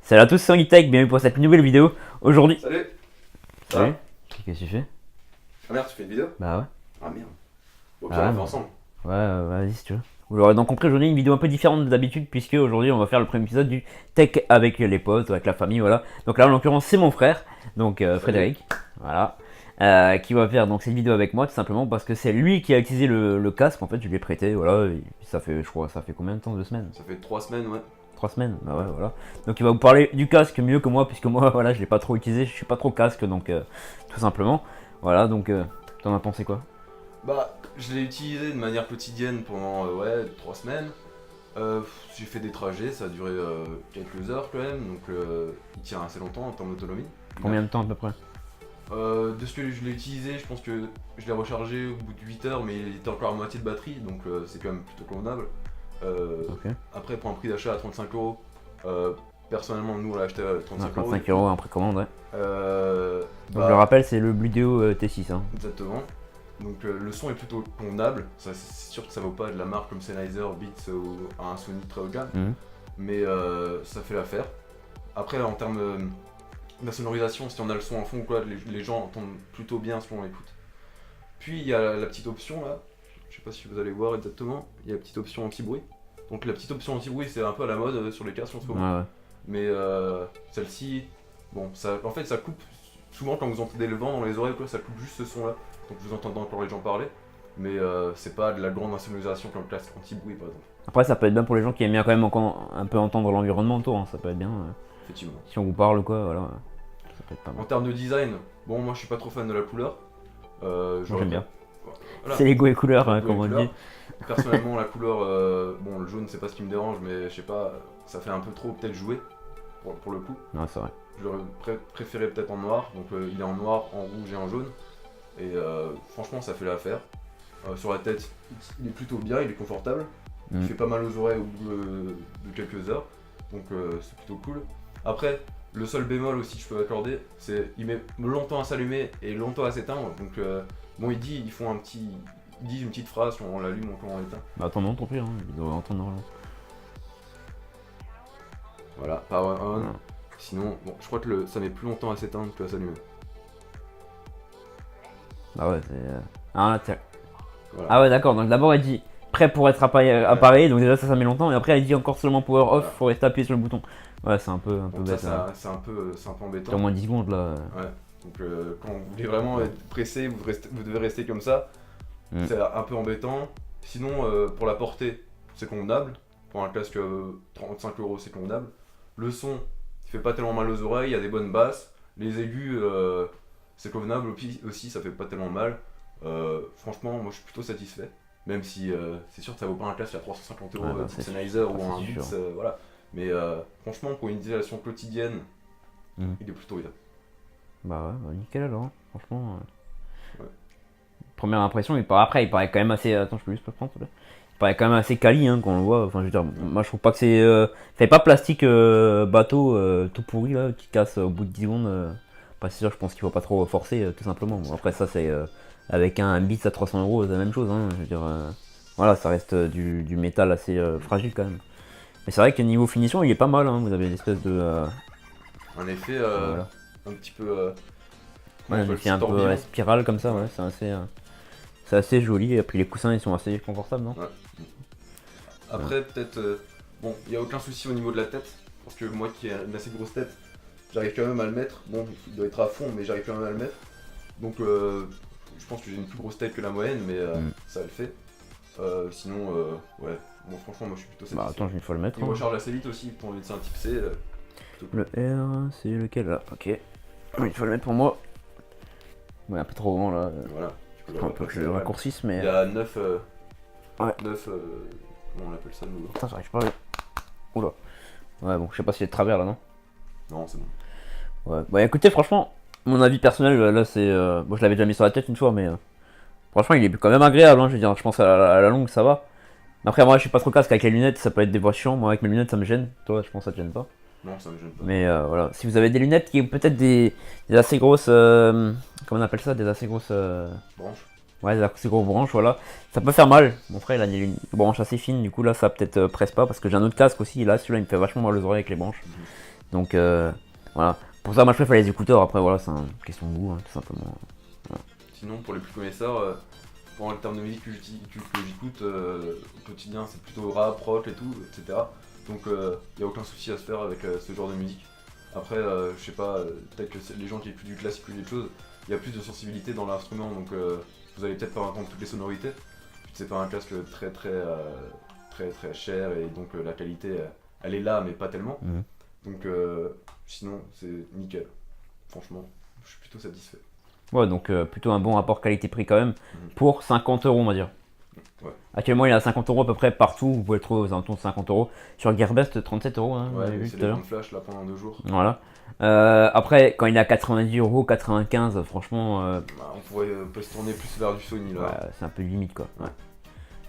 Salut à tous, c'est Anguitech, bienvenue pour cette nouvelle vidéo. Aujourd'hui. Salut. Ça Salut. va? Qu'est-ce que tu fais? Ah merde, tu fais une vidéo? Bah ouais. Ah merde. Au Ah pire, on ouais, le fait mais- ensemble. Ouais, vas-y si tu veux. Vous l'aurez donc compris, aujourd'hui une vidéo un peu différente d'habitude, puisque aujourd'hui on va faire le premier épisode du tech avec les potes, avec la famille, voilà. Donc là en l'occurrence c'est mon frère, donc Frédéric, voilà. Qui va faire donc cette vidéo avec moi tout simplement parce que c'est lui qui a utilisé le casque, en fait je lui ai prêté, voilà. Et ça fait, je crois, ça fait combien de temps? 2 semaines? Ça fait 3 semaines, ouais. 3 semaines, bah ouais, voilà. Donc il va vous parler du casque mieux que moi, puisque moi, voilà, je l'ai pas trop utilisé, je suis pas trop casque, donc tout simplement. Voilà, donc t'en as pensé quoi? Bah, je l'ai utilisé de manière quotidienne pendant, ouais, 3 semaines. J'ai fait des trajets, ça a duré quelques heures quand même, donc il tient assez longtemps en termes d'autonomie. Combien de temps à peu près? De ce que je l'ai utilisé, je pense que je l'ai rechargé au bout de 8 heures, mais il était encore à moitié de batterie, donc c'est quand même plutôt convenable. Ok. Après, pour un prix d'achat à 35€, personnellement, nous on l'a acheté à 35€. 55 euros en précommande, ouais. Donc Bah, je le rappelle, c'est le Bluetooth T6. Hein. exactement. Donc le son est plutôt convenable. C'est sûr que ça vaut pas de la marque comme Sennheiser, Beats ou un Sony très haut de gamme, Mhm. mais ça fait l'affaire. Après, en termes de sonorisation, si on a le son en fond ou quoi, les gens entendent plutôt bien ce qu'on écoute. Puis il y a la petite option là, je sais pas si vous allez voir exactement, il y a la petite option anti-bruit. Donc la petite option anti-bruit, c'est un peu à la mode sur les casques en ce moment. Ouais, ouais. Mais celle-ci, bon, ça, en fait ça coupe, souvent quand vous entendez le vent dans les oreilles, quoi, ça coupe juste ce son là, donc vous entendez encore les gens parler, mais c'est pas de la grande insonorisation comme le casque anti-bruit par exemple, Après, ça peut être bien pour les gens qui aiment bien quand même un peu entendre l'environnement autour, hein. Ça peut être bien. effectivement. Si on vous parle ou quoi, voilà. Ça peut être pas En mal. termes de design, bon, moi je suis pas trop fan de la couleur. Moi j'aime bien. Voilà. C'est les goûts et couleurs, hein, Goût et comme on couleur. dit. Personnellement, la couleur, bon, le jaune c'est pas ce qui me dérange, mais je sais pas, ça fait un peu trop peut-être jouer pour le coup. Non, c'est vrai. Je l'aurais préféré peut-être en noir, donc il est en noir, en rouge et en jaune. Et franchement, ça fait l'affaire. Sur la tête, il est plutôt bien, il est confortable. Il Mm. fait pas mal aux oreilles au bout de quelques heures, donc c'est plutôt cool. Après, le seul bémol aussi que je peux accorder, c'est il met longtemps à s'allumer et longtemps à s'éteindre. Donc bon, ils font un petit, ils disent une petite phrase quand on l'allume ou quand on l'éteint. Bah attends, non, tant pis, hein. Il doit entendre normalement. Voilà, power on. Ouais. Sinon, bon, je crois que ça met plus longtemps à s'éteindre qu'à s'allumer. Bah ouais, c'est. Ah, tiens. Voilà. Ah ouais, d'accord, donc d'abord elle dit prêt pour être appareil, donc déjà ça met longtemps, et après elle dit encore seulement power off, Voilà. faut rester appuyé sur le bouton. Ouais, c'est un peu Donc bête. ça, c'est un peu C'est embêtant. au moins 10 secondes là. Ouais. Donc quand vous voulez vraiment être pressé, vous devez rester comme ça. Mm. C'est un peu embêtant. Sinon, pour la portée, c'est convenable. Pour un casque 35€, c'est convenable. Le son, il fait pas tellement mal aux oreilles, il y a des bonnes basses. Les aigus, c'est convenable aussi, ça fait pas tellement mal. Franchement, moi je suis plutôt satisfait. Même si c'est sûr que ça vaut pas un casque à 350€ Ouais, bah, type c'est Sennheiser ou c'est un sûr. Beats, voilà. Mais franchement, pour une utilisation quotidienne, Mm. il est plutôt bien. Bah ouais, bah nickel alors, hein. Franchement. Ouais. Première impression, il paraît quand même assez. Attends, je peux juste pas prendre celui-là. Il paraît quand même assez quali hein, quand on le voit. Enfin, je veux dire, moi je trouve pas que c'est. Fait pas plastique bateau tout pourri là, qui casse au bout de 10 secondes. Pas c'est sûr, je pense qu'il faut pas trop forcer, tout simplement. Bon, après, ça c'est. Avec un Beats à 300€, c'est la même chose. Hein, je veux dire, voilà, ça reste du métal assez fragile quand même. Mais c'est vrai que niveau finition, il est pas mal. Hein, vous avez l'espèce de. Un effet Voilà. un petit peu. Ouais, on peut il fait un peu tourbillon. spirale comme ça, ouais, c'est assez joli. Et puis les coussins ils sont assez confortables, non? Après, peut-être. Bon, il n'y a aucun souci au niveau de la tête. Parce que moi qui ai une assez grosse tête, j'arrive quand même à le mettre. Bon, il doit être à fond, mais j'arrive quand même à le mettre. Donc, je pense que j'ai une plus grosse tête que la moyenne, mais ça le fait. Sinon, ouais. Bon, franchement, moi je suis plutôt satisfait. Bah attends, je vais une fois le mettre. Il Hein. recharge assez vite aussi pour c'est un type C. Le R, c'est lequel là? Ok. Il faut le mettre pour moi. Ouais, un peu trop grand là. Voilà. Tu peux Un peu que je le raccourcisse, mais. Il y a 9. Ouais. 9. Comment on appelle ça nous? Putain, j'arrive pas à. Oula. Ouais, bon, je sais pas s'il est de travers là, non? Non, c'est bon. Ouais. Bah écoutez, franchement, mon avis personnel là, c'est. Bon, je l'avais déjà mis sur la tête une fois, mais. Franchement, il est quand même agréable, hein, je veux dire, je pense à la longue ça va. Mais après, moi je suis pas trop casque avec les lunettes, ça peut être des fois chiant. Moi avec mes lunettes ça me gêne. Toi, je pense que ça te gêne pas. Non, ça me gêne pas. Mais voilà, si vous avez des lunettes qui ont peut-être des assez grosses. Comment on appelle ça? Des assez grosses. Branche. Ouais, des assez grosses branches, voilà. Ça peut faire mal. Mon frère il a des branches assez fines, du coup là ça peut-être presse pas parce que j'ai un autre casque aussi. Et là celui-là il me fait vachement mal aux oreilles avec les branches. Donc voilà. Pour ça, moi je préfère les écouteurs. Après, voilà, c'est une question de goût, hein, tout simplement. Sinon, pour les plus connaisseurs, pour le terme de musique que j'écoute au quotidien, c'est plutôt rap, rock et tout, etc. Donc il n'y a aucun souci à se faire avec ce genre de musique. Après, je sais pas, peut-être que les gens qui écoutent du classique ou des choses, il y a plus de sensibilité dans l'instrument, donc vous allez peut-être pas entendre toutes les sonorités. C'est pas un casque très cher et donc la qualité elle est là mais pas tellement. Donc sinon c'est nickel. Franchement, je suis plutôt satisfait. Ouais, donc plutôt un bon rapport qualité-prix quand même pour 50 euros, on va dire. Ouais. Actuellement, il est à 50 euros à peu près partout. Vous pouvez le trouver aux alentours de 50 euros. Sur Gearbest, 37 euros. Hein, Ouais, vu c'est tout des à l'heure. bandes flash là pendant 2 jours. Voilà. Après, quand il est à 90 euros, 95, franchement, On peut se tourner plus vers du Sony là. ouais, c'est un peu limite quoi. Ouais.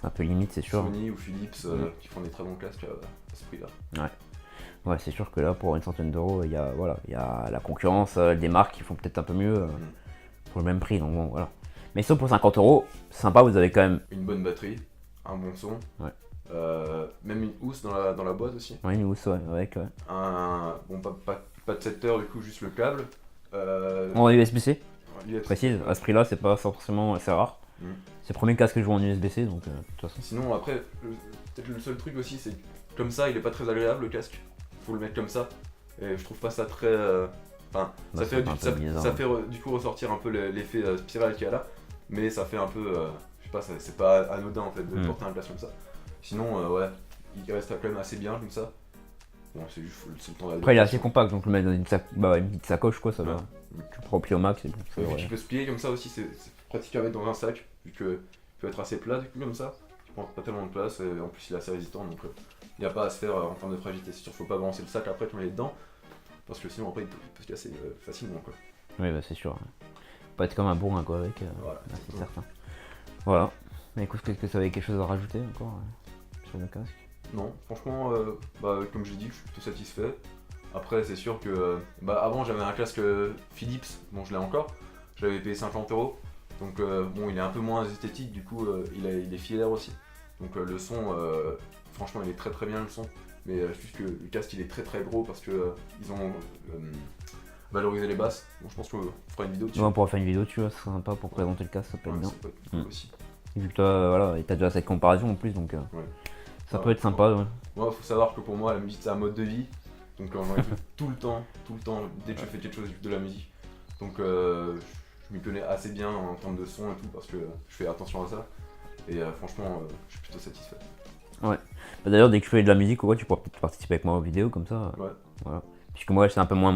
C'est un peu limite, c'est sûr. Sony ou Philips qui font des très bons casques à ce prix-là. Ouais, c'est sûr que là, pour une centaine d'euros, il y a la concurrence, des marques qui font peut-être un peu mieux pour le même prix. Donc bon, voilà. Mais sauf pour 50 euros, c'est sympa, vous avez quand même Une bonne batterie, un bon son, même une housse dans la boîte aussi. une housse, ouais, avec. Bon, pas de secteur, du coup, juste le câble. En USB-C, USB. précise. À ce prix-là, c'est pas forcément, c'est rare. C'est le premier casque que je vois en USB-C, donc de toute façon. Sinon, après, peut-être le seul truc aussi, c'est que comme ça, il est pas très agréable le casque. Faut le mettre comme ça. Et je trouve pas ça très. Enfin, ça fait du coup ressortir un peu l'effet spirale qu'il y a là. Mais ça fait un peu. Je sais pas, c'est pas anodin en fait de porter un casque comme ça. Sinon, ouais, il reste quand même assez bien comme ça. Bon, c'est juste le temps Après, il est assez compact, donc le mettre dans une petite sacoche, quoi, ça va. Ouais. Tu le prends au pied au max. Et puis, Tu peux se plier comme ça aussi, c'est pratique à mettre dans un sac, vu qu'il peut être assez plat du coup comme ça. Tu prends pas tellement de place, et en plus il est assez résistant, donc il n'y a pas à se faire en termes de fragilité. C'est sûr, faut pas balancer le sac après tu mets dedans, parce que sinon après il peut se casser facilement quoi. Oui, bah c'est sûr. Faut pas être comme un bourrin quoi avec, Voilà, c'est certain. Voilà. Mais écoute, est-ce que ça avait quelque chose à rajouter encore sur le casque? Non, franchement, comme j'ai dit, je suis plutôt satisfait. Après, c'est sûr que avant j'avais un casque Philips, bon je l'ai encore, je l'avais payé 50 euros. Donc bon, il est un peu moins esthétique, du coup il est filaire aussi. Donc le son, franchement il est très bien le son. Mais juste que le casque il est très gros parce que ils ont valorisé les basses. Bon, je pense qu'on fera une vidéo dessus. Ouais, on pourra faire une vidéo, tu vois, ce serait sympa pour présenter le casque, ça peut être bien. Ça peut être cool aussi. Et vu que toi, voilà, et t'as déjà cette comparaison en plus, donc ça peut être sympa. Ouais. Moi, faut savoir que pour moi, la musique c'est un mode de vie. Donc j'en écoute tout le temps, dès que je fais quelque chose, j'écoute de la musique. Donc je m'y connais assez bien en termes de son et tout parce que je fais attention à ça. Et franchement, je suis plutôt satisfait. Ouais. Bah, d'ailleurs, dès que je fais de la musique, ouais, tu pourras peut-être participer avec moi aux vidéos comme ça. Ouais. Voilà. Puisque moi, c'est un peu moins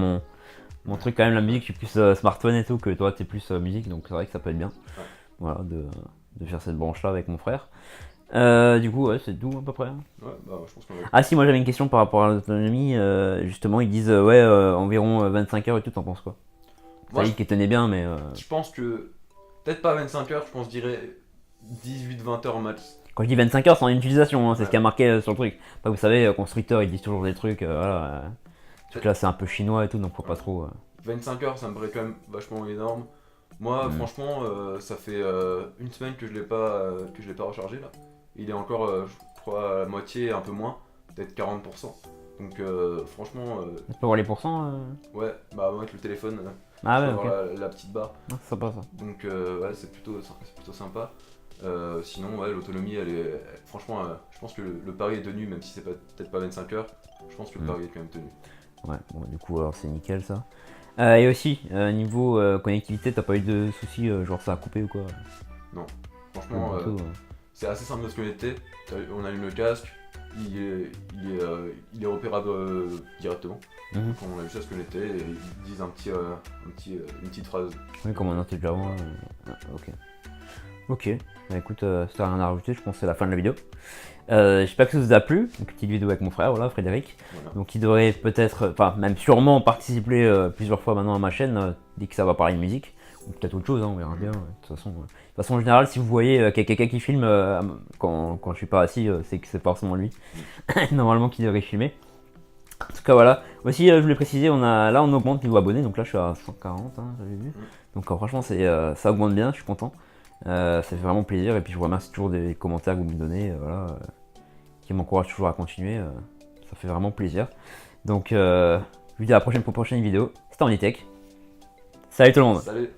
mon truc quand même, la musique, je suis plus smartphone et tout, que toi, t'es plus musique, donc c'est vrai que ça peut être bien. Ouais. Voilà, de faire cette branche-là avec mon frère. Du coup, ouais, c'est tout à peu près. Ouais, je pense qu'on va. Ah si, moi j'avais une question par rapport à l'autonomie. Justement, ils disent environ 25 heures et tout, t'en penses quoi? Moi, Saïd qui tenait bien, mais. Je pense que. Peut-être pas 25 heures, je dirais 18-20 heures max. Quand je dis 25 heures, c'est en utilisation, hein, c'est Ouais. ce qui a marqué sur le truc. Après, vous savez, constructeurs ils disent toujours des trucs, voilà. Ce truc là c'est un peu chinois et tout, donc faut pas trop. 25 heures, ça me paraît quand même vachement énorme. Moi, franchement, ça fait une semaine que je l'ai pas rechargé là. Il est encore, je crois, à la moitié, un peu moins, peut-être 40%. Donc, franchement, Tu peux voir les pourcents ouais, avec le téléphone, Ah je ouais, peux ok. avoir la petite barre. Ah, c'est sympa ça. Donc, ouais, c'est plutôt sympa. Sinon, ouais, l'autonomie, franchement, je pense que le pari est tenu, même si c'est peut-être pas 25 heures. Je pense que le pari est quand même tenu. Ouais, bon, du coup, alors c'est nickel ça. Et aussi, niveau connectivité, t'as pas eu de soucis, genre ça a coupé ou quoi? Franchement, c'est assez simple de se connecter. On allume le casque, il est repérable directement. Mhm. On a juste à se connecter et ils disent une petite phrase. Oui, comme on a entendu avant. Ok. Ok, bah écoute, si t'as rien à rajouter, je pense que c'est la fin de la vidéo. J'espère que ça vous a plu. Donc, petite vidéo avec mon frère, voilà, Frédéric. Voilà. Donc il devrait peut-être, enfin même sûrement participer plusieurs fois maintenant à ma chaîne, dès que ça va parler de musique. Ou peut-être autre chose, hein, on verra bien. De toute façon, en général, si vous voyez qu'il y a quelqu'un qui filme quand je suis pas assis, c'est que c'est forcément lui. Normalement qui devrait filmer. En tout cas voilà. Aussi je voulais préciser, on augmente niveau abonnés, donc là je suis à 140, hein, j'avais vu. Donc franchement ça augmente bien, je suis content. Ça fait vraiment plaisir et puis je vous remercie toujours des commentaires que vous me donnez, qui m'encouragent toujours à continuer. Ça fait vraiment plaisir. Donc Je vous dis à la prochaine pour une prochaine vidéo. C'était Omnitech. Salut tout le monde. Salut.